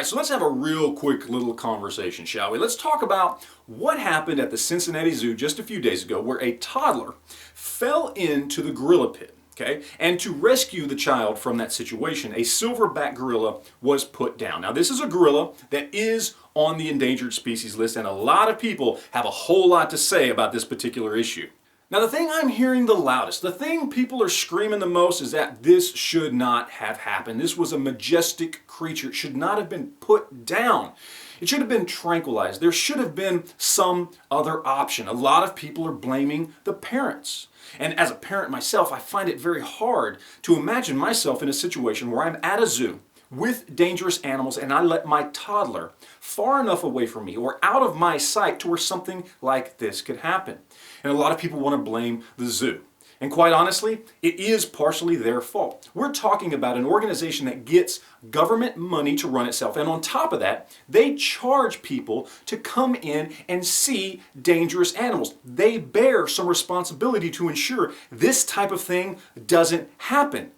right, so let's have a real quick little conversation, shall we? Let's talk about what happened at the Cincinnati Zoo just a few days ago where a toddler fell into the gorilla pit. Okay? And to rescue the child from that situation, a silverback gorilla was put down. Now, this is a gorilla that is on the endangered species list, and a lot of people have a whole lot to say about this particular issue. Now, the thing I'm hearing the loudest, the thing people are screaming the most is that this should not have happened. This was a majestic creature. It should not have been put down. It should have been tranquilized. There should have been some other option. A lot of people are blaming the parents. And as a parent myself, I find it very hard to imagine myself in a situation where I'm at a zoo with dangerous animals and I let my toddler far enough away from me or out of my sight to where something like this could happen. And a lot of people want to blame the zoo. And quite honestly, it is partially their fault. We're talking about an organization that gets government money to run itself. And on top of that, they charge people to come in and see dangerous animals. They bear some responsibility to ensure this type of thing doesn't happen.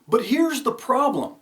But here's the problem.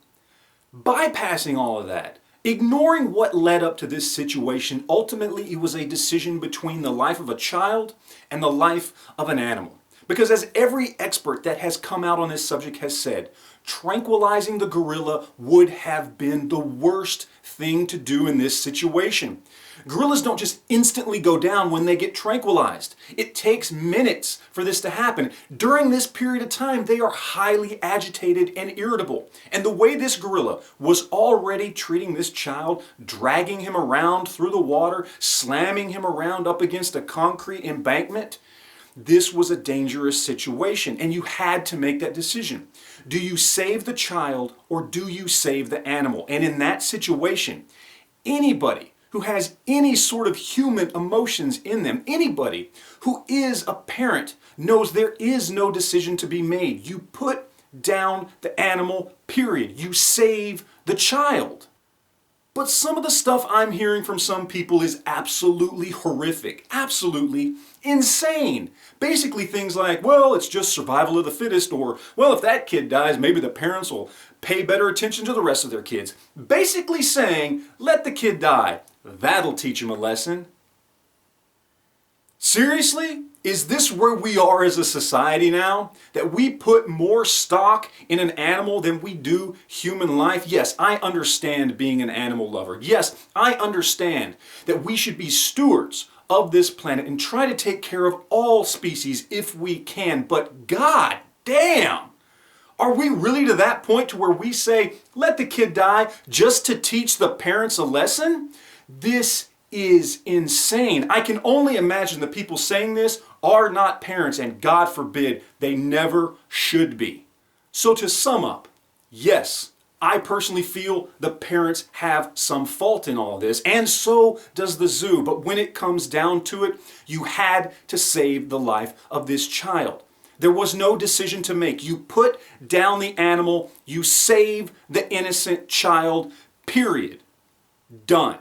Bypassing all of that, ignoring what led up to this situation, ultimately it was a decision between the life of a child and the life of an animal. Because as every expert that has come out on this subject has said, tranquilizing the gorilla would have been the worst thing to do in this situation. Gorillas don't just instantly go down when they get tranquilized. It takes minutes for this to happen. During this period of time, they are highly agitated and irritable. And the way this gorilla was already treating this child, dragging him around through the water, slamming him around up against a concrete embankment, this was a dangerous situation, and you had to make that decision. Do you save the child or do you save the animal? And in that situation, anybody who has any sort of human emotions in them, anybody who is a parent knows there is no decision to be made. You put down the animal, period. You save the child. But some of the stuff I'm hearing from some people is absolutely horrific, absolutely insane. Basically things like, well, it's just survival of the fittest, or, well, if that kid dies, maybe the parents will pay better attention to the rest of their kids. Basically saying, let the kid die. That'll teach him a lesson. Seriously? Is this where we are as a society now? That we put more stock in an animal than we do human life? Yes, I understand being an animal lover. Yes, I understand that we should be stewards of this planet and try to take care of all species if we can. But god damn! Are we really to that point to where we say, let the kid die just to teach the parents a lesson? This is insane. I can only imagine the people saying this are not parents, and God forbid, they never should be. So to sum up, yes, I personally feel the parents have some fault in all this, and so does the zoo. But when it comes down to it, you had to save the life of this child. There was no decision to make. You put down the animal, you save the innocent child, period. Done.